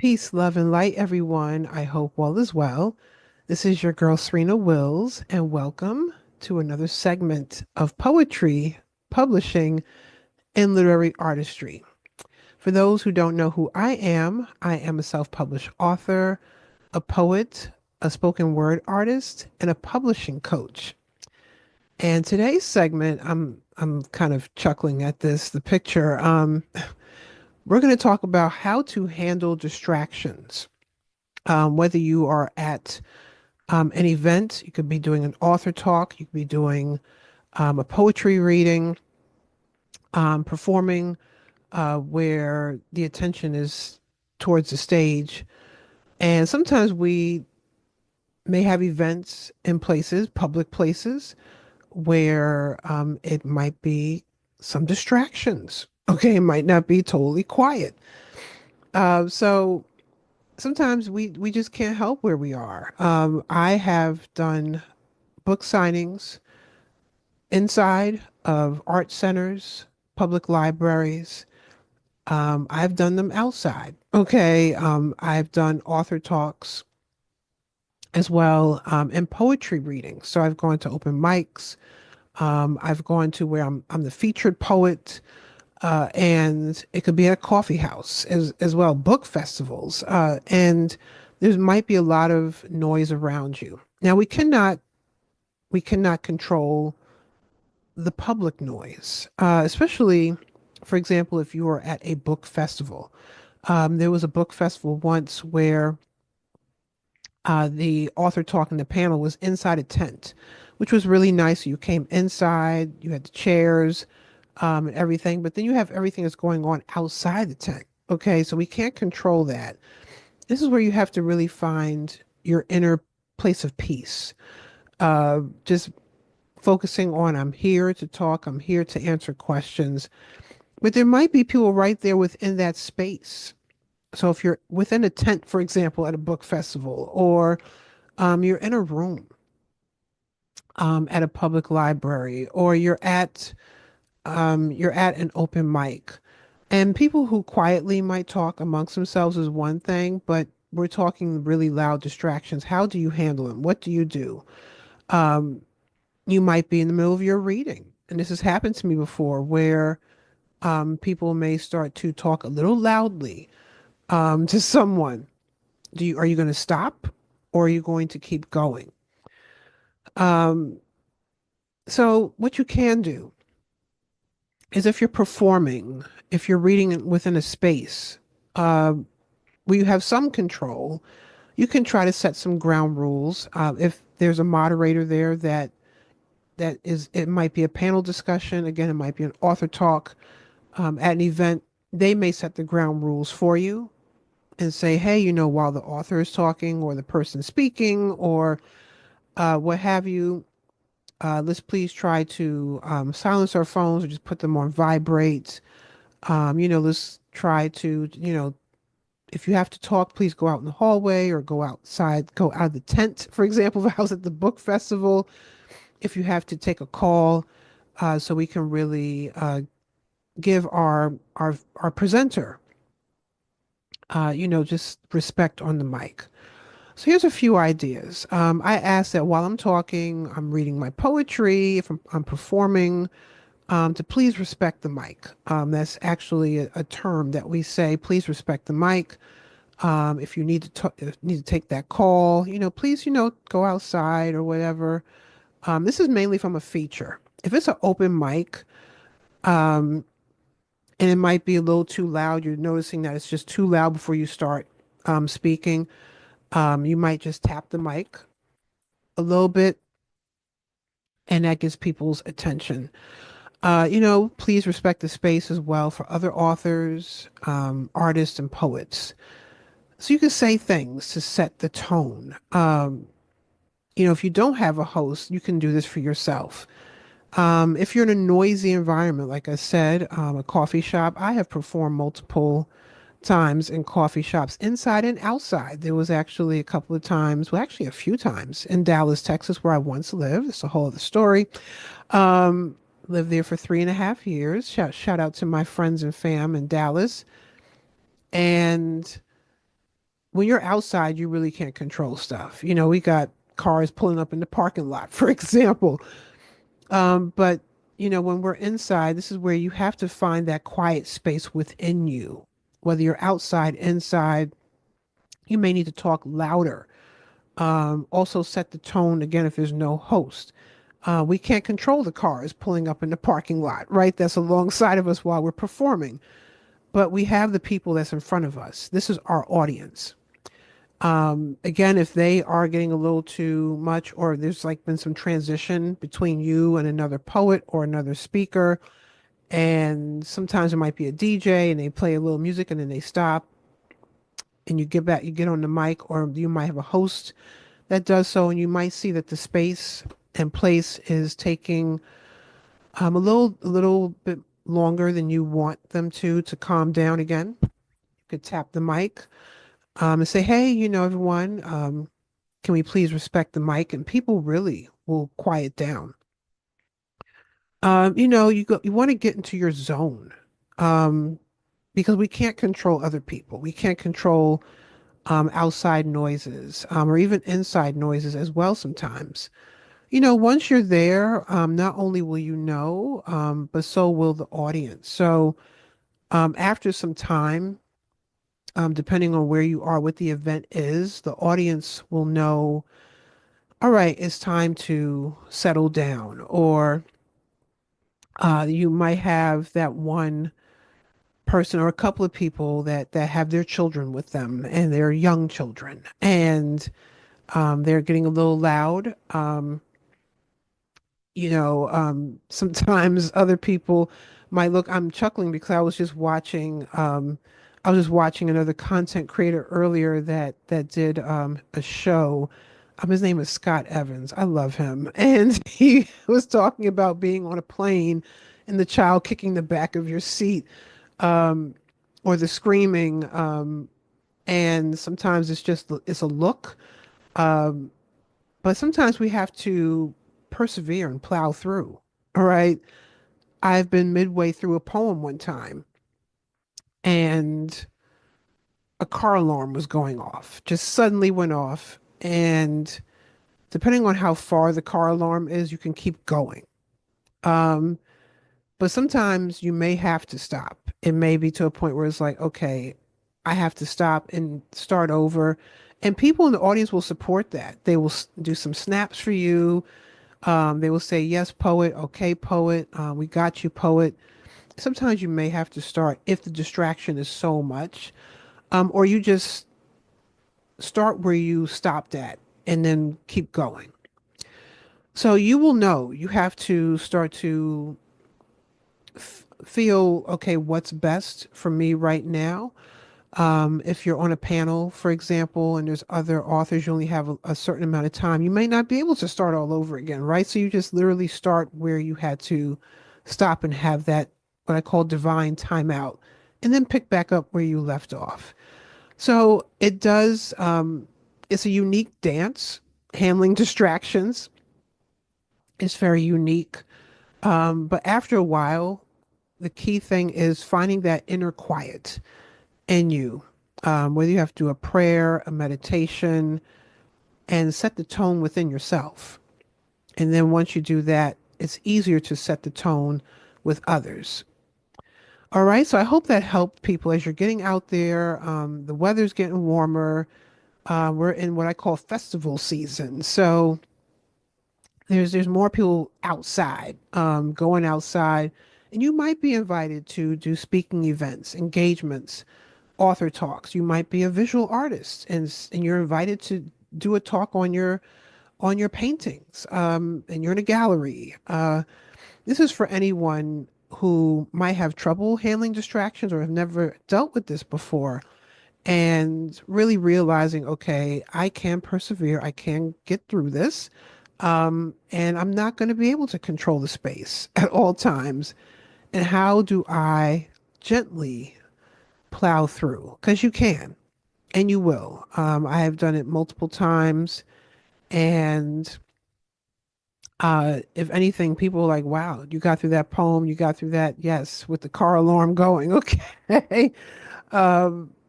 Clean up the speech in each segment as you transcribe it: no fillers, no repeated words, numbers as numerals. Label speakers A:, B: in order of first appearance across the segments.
A: Peace, love, and light, everyone. I hope all is well. This is your girl, Serena Wills, and welcome to another segment of poetry, publishing, and literary artistry. For those who don't know who I am a self published author, a poet, a spoken word artist, and a publishing coach. And today's segment, I'm kind of chuckling at the picture. We're going to talk about how to handle distractions. Whether you are at an event, you could be doing an author talk, you could be doing a poetry reading, performing where the attention is towards the stage. And sometimes we may have events in places, public places, where it might be some distractions. Okay, it might not be totally quiet. So sometimes we just can't help where we are. I have done book signings inside of art centers, public libraries. I've done them outside. Okay. I've done author talks as well, and poetry readings. So I've gone to open mics. I've gone to where I'm the featured poet, and it could be at a coffee house as well, book festivals, and there might be a lot of noise around you. Now we cannot control the public noise, especially, for example, if you are at a book festival. There was a book festival once where the author talking the panel was inside a tent, which was really nice. You came inside, you had the chairs, and everything, but then you have everything that's going on outside the tent. Okay, so we can't control that. This is where you have to really find your inner place of peace. Just focusing on, I'm here to talk, I'm here to answer questions. But there might be people right there within that space. So if you're within a tent, for example, at a book festival, or you're in a room at a public library, or you're at an open mic, and people who quietly might talk amongst themselves is one thing, but we're talking really loud distractions. How do you handle them? What do you do? Um, you might be in the middle of your reading, and this has happened to me before, where people may start to talk a little loudly to someone. Are you going to stop, or are you going to keep going? Um, so what you can do is, if you're performing, if you're reading within a space uh, where you have some control, you can try to set some ground rules. If there's a moderator there it might be a panel discussion. Again, it might be an author talk at an event. They may set the ground rules for you and say, hey, while the author is talking or the person speaking or what have you, let's please try to silence our phones or just put them on vibrate. Let's try to, if you have to talk, please go out in the hallway or go outside, go out of the tent. For example, if I was at the book festival, if you have to take a call, so we can really give our presenter, just respect on the mic. So here's a few ideas. I ask that while I'm talking, I'm reading my poetry, if I'm performing, to please respect the mic. That's actually a term that we say, please respect the mic. If you need to take that call, please, go outside or whatever. This is mainly from a feature. If it's an open mic, um, and it might be a little too loud, you're noticing that it's just too loud before you start speaking. You might just tap the mic a little bit, and that gets people's attention. Please respect the space as well for other authors, artists, and poets. So you can say things to set the tone. If you don't have a host, you can do this for yourself. If you're in a noisy environment, like I said, a coffee shop, I have performed multiple times in coffee shops, inside and outside. There was actually a couple of times, well, actually a few times in Dallas, Texas, where I once lived. It's a whole other story. Um, Lived there for 3.5 years. Shout out to my friends and fam in Dallas. And when you're outside, you really can't control stuff. We got cars pulling up in the parking lot, for example. But when we're inside, this is where you have to find that quiet space within you. Whether you're outside, inside, you may need to talk louder. Also set the tone again if there's no host. We can't control the cars pulling up in the parking lot, right? That's alongside of us while we're performing. But we have the people that's in front of us. This is our audience. Again, if they are getting a little too much, or there's like been some transition between you and another poet or another speaker, and sometimes it might be a DJ and they play a little music and then they stop and you get back, you get on the mic, or you might have a host that does so, and you might see that the space and place is taking a little bit longer than you want them to calm down again. You could tap the mic and say, hey, everyone, can we please respect the mic? And people really will quiet down. You want to get into your zone, um, because we can't control other people. We can't control outside noises, or even inside noises as well sometimes. Once you're there, not only will you know, but so will the audience. So after some time, depending on where you are, what the event is, the audience will know, all right, it's time to settle down. Or you might have that one person or a couple of people that have their children with them and they're young children, and they're getting a little loud. Sometimes other people might look, I'm chuckling because I was just watching another content creator earlier that did a show. His name is Scott Evans. I love him. And he was talking about being on a plane and the child kicking the back of your seat, um, or the screaming. And sometimes it's a look. Um, but sometimes we have to persevere and plow through. All right. I've been midway through a poem one time and a car alarm was going off, just suddenly went off. And depending on how far the car alarm is, you can keep going. Um, but sometimes you may have to stop. It may be to a point where it's like, okay, I have to stop and start over. And people in the audience will support that. They will do some snaps for you. They will say, yes, poet. Okay, poet. We got you, poet. Sometimes you may have to start if the distraction is so much, or you just start where you stopped at and then keep going. So you will know you have to start to feel, okay, what's best for me right now. If you're on a panel, for example, and there's other authors, you only have a certain amount of time. You may not be able to start all over again, right? So you just literally start where you had to stop and have that, what I call divine timeout, and then pick back up where you left off. So it's a unique dance. Handling distractions is very unique. But after a while, the key thing is finding that inner quiet in you, whether you have to do a prayer, a meditation, and set the tone within yourself. And then once you do that, it's easier to set the tone with others. All right, so I hope that helped people as you're getting out there. The weather's getting warmer. We're in what I call festival season. So there's more people outside, going outside, and you might be invited to do speaking events, engagements, author talks. You might be a visual artist, and you're invited to do a talk on your paintings, and you're in a gallery. This is for anyone who might have trouble handling distractions or have never dealt with this before, and really realizing, okay, I can persevere, I can get through this, and I'm not going to be able to control the space at all times. And how do I gently plow through? Because you can and you will. I have done it multiple times. And if anything, people are like, wow, you got through that poem, you got through that. Yes, with the car alarm going. Okay.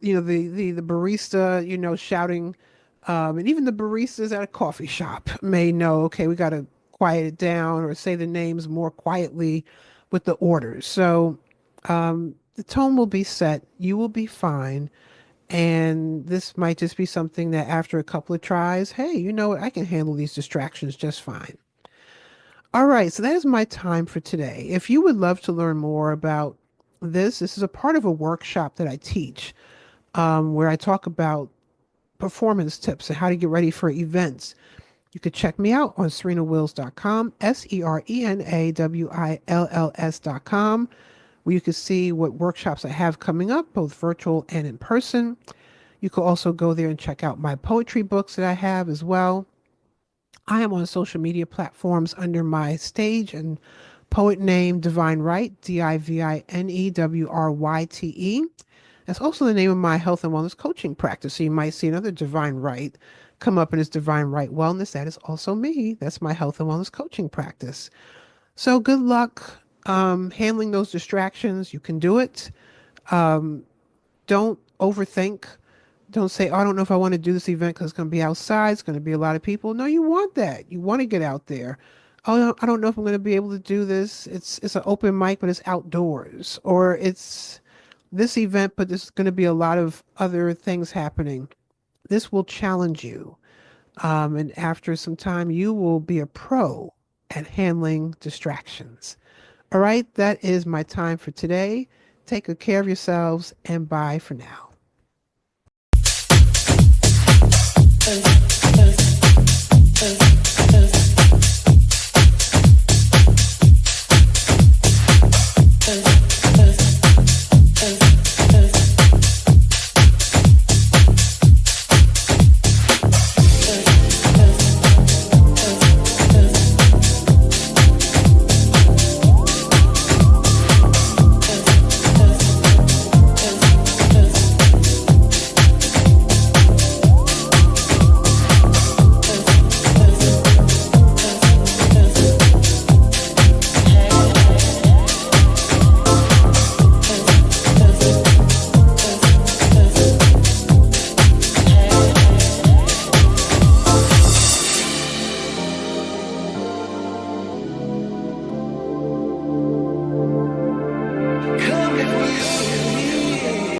A: the barista, shouting, and even the baristas at a coffee shop may know, okay, we got to quiet it down or say the names more quietly with the orders. So the tone will be set. You will be fine. And this might just be something that after a couple of tries, hey, you know what? I can handle these distractions just fine. All right, so that is my time for today. If you would love to learn more about this is a part of a workshop that I teach where I talk about performance tips and how to get ready for events. You could check me out on serenawills.com, SerenaWills.com, where you can see what workshops I have coming up, both virtual and in person. You could also go there and check out my poetry books that I have as well. I am on social media platforms under my stage and poet name Divine Wright, DivineWryte. That's also the name of my health and wellness coaching practice. So you might see another Divine Wright come up in his Divine Wright Wellness. That is also me. That's my health and wellness coaching practice. So good luck handling those distractions. You can do it. Don't overthink. Don't say, oh, I don't know if I want to do this event because it's going to be outside. It's going to be a lot of people. No, you want that. You want to get out there. Oh, no, I don't know if I'm going to be able to do this. It's an open mic, but it's outdoors. Or it's this event, but there's going to be a lot of other things happening. This will challenge you. And after some time, you will be a pro at handling distractions. All right, that is my time for today. Take good care of yourselves and bye for now.